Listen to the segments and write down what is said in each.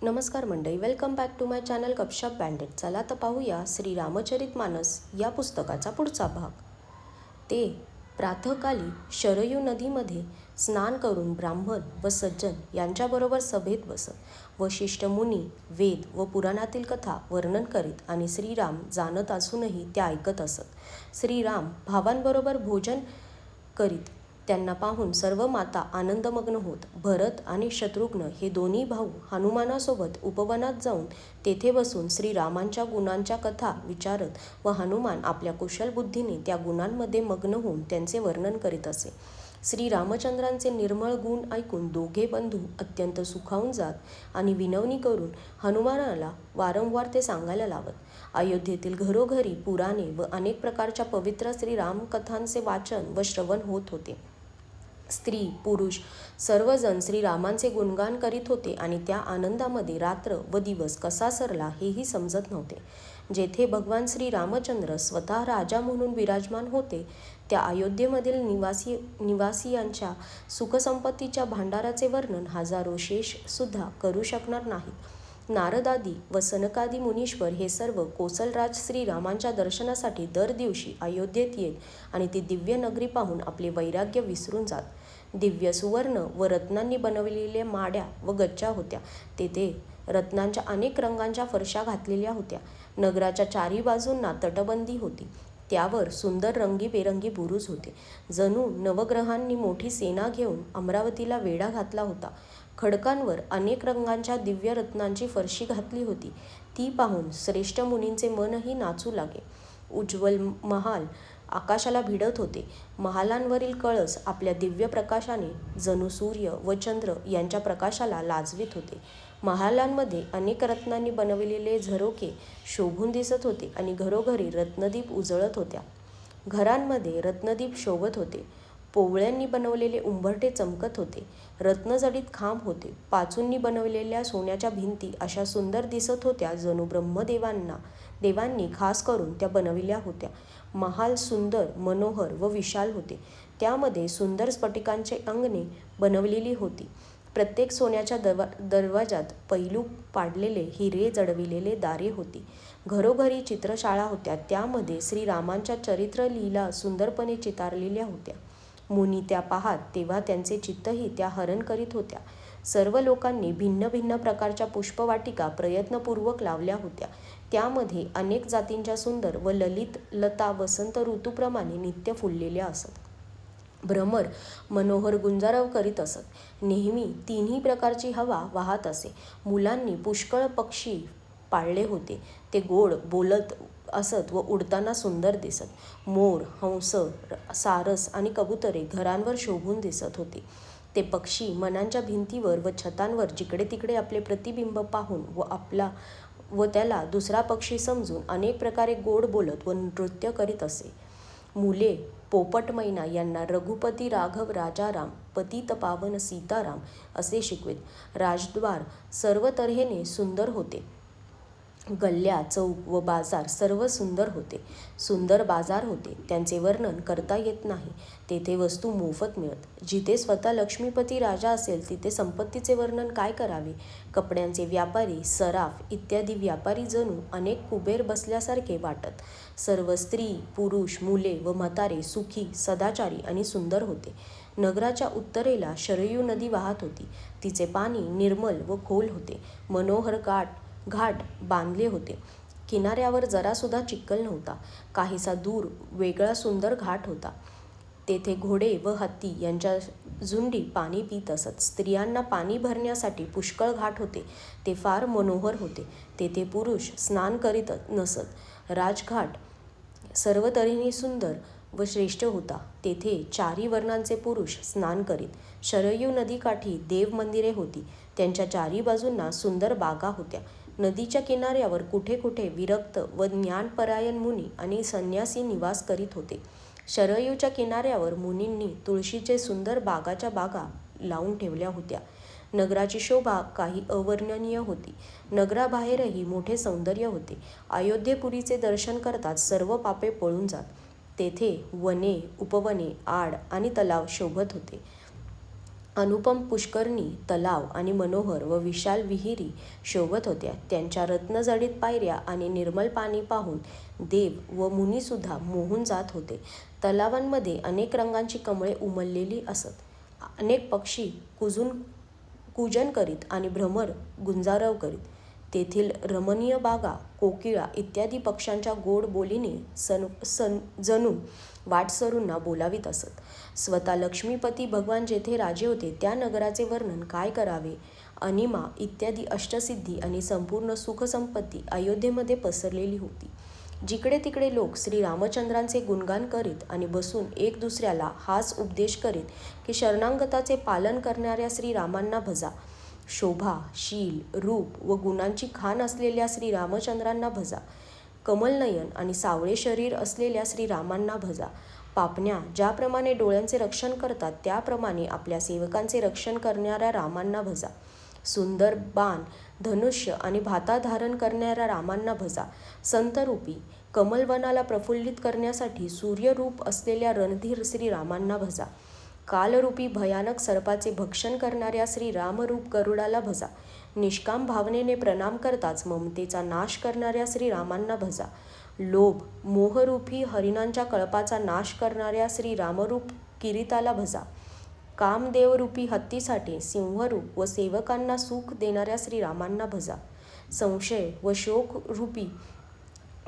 नमस्कार मंडळी, welcome back to my channel गपशप बँडेड. चला तर पाहूया श्री रामचरितमानस या पुस्तकाचा पुढचा भाग. ते प्रातःकाली शरयू नदीमध्ये स्नान करून ब्राह्मण व सज्जन यांच्याबरोबर सभेत बसत वशिष्ठ मुनी वेद व पुराणातील कथा वर्णन करीत आणि श्रीराम जाणत असूनही त्या ऐकत असत. श्रीराम भावांबरोबर भोजन करीत त्यांना पाहून सर्व माता आनंदमग्न होत. भरत आणि शत्रुघ्न हे दोन्ही भाऊ हनुमानासोबत उपवनात जाऊन तेथे बसून श्रीरामांच्या गुणांच्या कथा विचारत व हनुमान आपल्या कुशल बुद्धीने त्या गुणांमध्ये मग्न होऊन त्यांचे वर्णन करीत असे. श्रीरामचंद्रांचे निर्मळ गुण ऐकून दोघे बंधू अत्यंत सुखावून जात आणि विनवणी करून हनुमानाला वारंवार ते सांगायला लावत. अयोध्येतील घरोघरी पुराणे व अनेक प्रकारच्या पवित्र श्रीरामकथांचे वाचन व श्रवण होत होते. स्त्री पुरुष सर्वजण श्रीरामांचे गुणगान करीत होते आणि त्या आनंदामध्ये रात्र व दिवस कसा सरला हेही समजत नव्हते. जेथे भगवान श्रीरामचंद्र स्वतः राजा म्हणून विराजमान होते त्या अयोध्येमधील निवासियांच्या सुखसंपत्तीच्या भांडाराचे वर्णन हजारो शेष सुद्धा करू शकणार नाहीत. नारदादी व सनकादी मुनीश्वर हे सर्व कोसलराज श्रीरामांच्या दर्शनासाठी दर दिवशी अयोध्येत येत आणि ती दिव्य नगरी पाहून आपले वैराग्य विसरून जात. दिव्य सुवर्ण व रत्नांनी बनवलेल्या माड्या व गच्च्या होत्या. तेथे रत्नांच्या अनेक रंगांच्या फरशा घातलेल्या होत्या. नगराच्या चारी बाजूंना तटबंदी होती. त्यावर सुंदर रंगीबेरंगी बुरुज होते. जणू नवग्रहांनी मोठी सेना घेऊन अमरावतीला वेढा घातला होता. खडकांवर अनेक रंगांच्या दिव्य रत्नांची फरशी घातली होती. ती पाहून श्रेष्ठ मुनींचे मनही नाचू लागे. उज्ज्वल महाल आकाशाला भिडत होते. महालांवरील कळस आपल्या दिव्य प्रकाशाने जणू सूर्य व चंद्र यांच्या प्रकाशाला लाजवीत होते. महालांमध्ये अनेक रत्नांनी बनवलेले झरोके शोभून दिसत होते आणि घरोघरी रत्नदीप उजळत होत्या. घरांमध्ये रत्नदीप शोभत होते. पोवळ्यांनी बनवलेले उंबरठे चमकत होते. रत्नजडित खांब होते. पाचूंनी बनवलेल्या सोन्याच्या भिंती अशा सुंदर दिसत होत्या जणू देवांनी खास करून त्या बनविल्या होत्या. महाल सुंदर, मनोहर व विशाल होते. त्यामध्ये सुंदर स्फटिकांची अंगणे बनवलेली होती. प्रत्येक सोन्याच्या दरवाजात पैलू पाडलेले हिरे जडविलेले दारे होती. घरोघरी चित्रशाळा होत्या. त्यामध्ये श्रीरामांच्या चरित्रलीला सुंदरपणे चितारलेल्या होत्या. मुनी त्या पाहात तेव्हा त्यांचे चित्तही त्या हरण करीत होत्या. सर्व लोकांनी भिन्न भिन्न प्रकारच्या पुष्पवाटिका प्रयत्नपूर्वक लावल्या होत्या. त्यामध्ये अनेक जातींच्या सुंदर व ललित लता वसंत ऋतूप्रमाणे नित्य फुललेल्या असत. भ्रमर मनोहर गुंजारव करीत असत. नेहमी तिन्ही प्रकारची हवा वाहत असे. मुलांनी पुष्कळ पक्षी पाळले होते. ते गोड बोलत असत व उडताना सुंदर दिसत. मोर, हंस, सारस आणि कबुतरे घरांवर शोभून दिसत होते. ते पक्षी मनांच्या भिंतीवर व छतांवर जिकडे तिकडे आपले प्रतिबिंब पाहून व त्याला दुसरा पक्षी समजून अनेक प्रकारे गोड बोलत व नृत्य करीत असे. मुले पोपट मैना यांना रघुपती राघव राजाराम पतित पावन सीताराम असे शिकवीत. राजद्वार सर्व तऱ्हेने सुंदर होते. गल्ल्या, चौक व बाजार सर्व सुंदर होते. सुंदर बाजार होते. त्यांचे वर्णन करता येत नाही. तेथे वस्तू मोफत मिळत. जिथे स्वतः लक्ष्मीपती राजा असेल तिथे संपत्तीचे वर्णन काय करावे. कपड्यांचे व्यापारी, सराफ इत्यादी व्यापारी जणू अनेक कुबेर बसल्यासारखे वाटत. सर्व स्त्री, पुरुष, मुले व म्हातारे सुखी, सदाचारी आणि सुंदर होते. नगराच्या उत्तरेला शरयू नदी वाहत होती. तिचे पाणी निर्मल व खोल होते. मनोहर घाट बांधले होते. किनाऱ्यावर जरासुद्धा चिखल नव्हता. काहीसा दूर वेगळा सुंदर घाट होता. तेथे घोडे व हत्ती यांच्या झुंडी पाणी पित असत. स्त्रियांना पाणी भरण्यासाठी पुष्कळ घाट होते. ते फार मनोहर होते. तेथे पुरुष स्नान करीत नसत. राजघाट सर्व तऱ्हेने सुंदर व श्रेष्ठ होता. तेथे चारी वर्णांचे पुरुष स्नान करीत. शरयू नदीकाठी देव मंदिरे होती. त्यांच्या चारी बाजूंना सुंदर बागा होत्या. नदीच्या किनाऱ्यावर कुठे कुठे विरक्त व ज्ञानपरायण मुनी आणि संन्यासी निवास करीत होते. शरयूच्या किनाऱ्यावर मुनींनी तुळशीचे सुंदर बागाच्या बागा लावून ठेवल्या होत्या. नगराची शोभा काही अवर्णनीय होती. नगराबाहेरही मोठे सौंदर्य होते. अयोध्येपुरीचे दर्शन करताच सर्व पापे पळून जात. तेथे वने, उपवने, आड आणि तलाव शोभत होते. अनुपम पुष्करणी, तलाव आणि मनोहर व विशाल विहिरी शोभत होत्या. त्यांच्या रत्नजडित पायऱ्या आणि निर्मल पाणी पाहून देव व मुनीसुद्धा मोहून जात होते. तलावांमध्ये अनेक रंगांची कमळे उमललेली असत. अनेक पक्षी कूजन करीत आणि भ्रमर गुंजारव करीत. तेथील रमणीय बागा, कोकिळा इत्यादी पक्ष्यांच्या गोड बोलीने जणू वाटसरूंना बोलावीत असत. स्वतः लक्ष्मीपती भगवान जेथे राजे होते त्या नगराचे वर्णन काय करावे. अनिमा इत्यादी अष्टसिद्धी आणि संपूर्ण सुखसंपत्ती अयोध्येमध्ये पसरलेली होती. जिकडे तिकडे लोक श्रीरामचंद्रांचे गुणगान करीत आणि बसून एक दुसऱ्याला हाच उपदेश करीत की शरणागताचे पालन करणाऱ्या श्रीरामांना भजा. शोभा, शील, रूप व गुणांची खाण असलेल्या श्रीरामचंद्रांना भजा. कमलनयन आणि सावळे शरीर असलेल्या श्रीरामांना भजा. पापण्या ज्याप्रमाणे डोळ्यांचे रक्षण करतात त्याप्रमाणे आपल्या सेवकांचे रक्षण करणाऱ्या रामांना भजा. सुंदर बाण, धनुष्य आणि भाता धारण करणाऱ्या रामांना भजा. संतरूपी कमलवनाला प्रफुल्लित करण्यासाठी सूर्यरूप असलेल्या रणधीर श्रीरामांना भजा. कालरूपी भयानक सर्पाचे भक्षण करणाऱ्या श्रीरामरूप गरुडाला भजा. निष्काम भावनेने प्रणाम करताच ममतेचा नाश करणाऱ्या श्रीरामांना भजा. लोभ, मोहरूपी हरिणांच्या कळपाचा नाश करणाऱ्या श्रीरामरूप किरीटाला भजा. कामदेवरूपी हत्तीसाठी सिंहरूप व सेवकांना सुख देणाऱ्या श्रीरामांना भजा. संशय व शोकरूपी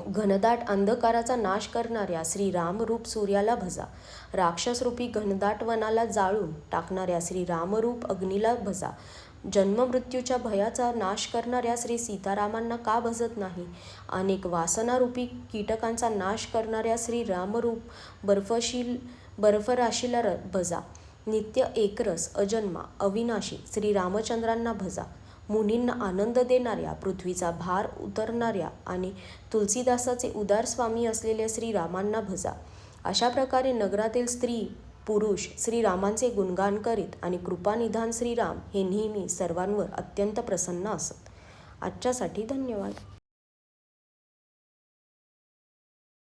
घनदाट अंधकाराचा नाश करणाऱ्या श्रीरामरूप सूर्याला भजा. राक्षसरूपी घनदाट वनाला जाळून टाकणाऱ्या श्रीरामरूप अग्नीला भजा. जन्ममृत्यूच्या भयाचा नाश करणाऱ्या श्री सीतारामांना का भजत नाही. अनेक वासनारूपी कीटकांचा नाश करणाऱ्या श्रीरामरूप बर्फराशीला भजा. नित्य एकरस, अजन्मा, अविनाशी श्रीरामचंद्रांना भजा. मुनींना आनंद देणाऱ्या, पृथ्वीचा भार उतरणाऱ्या आणि तुलसीदासाचे उदार स्वामी असलेल्या श्रीरामांना भजा. अशा प्रकारे नगरातील स्त्री पुरुष श्रीरामांचे गुणगान करीत आणि कृपानिधान श्रीराम हे नेहमी सर्वांवर अत्यंत प्रसन्न असत. आजच्यासाठी धन्यवाद.